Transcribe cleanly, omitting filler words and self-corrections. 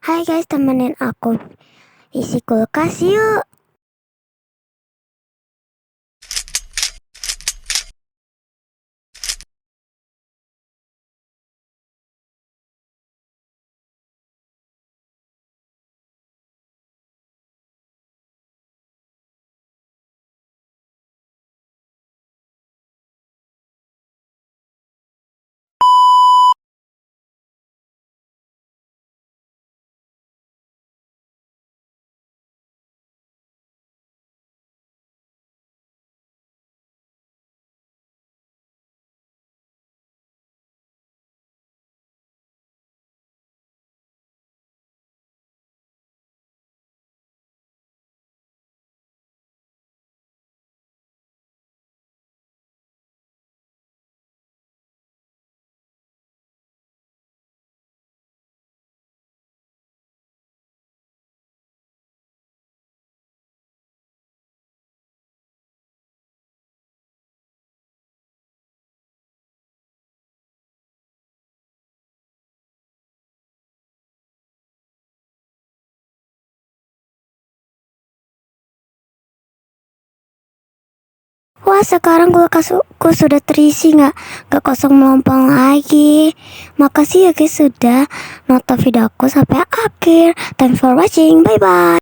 Hai guys, temenin aku isi kulkas yuk. Wah, sekarang kulkasku sudah terisi, nggak kosong melompong lagi. Makasih ya guys sudah nonton video aku sampai akhir. Thanks for watching, bye bye.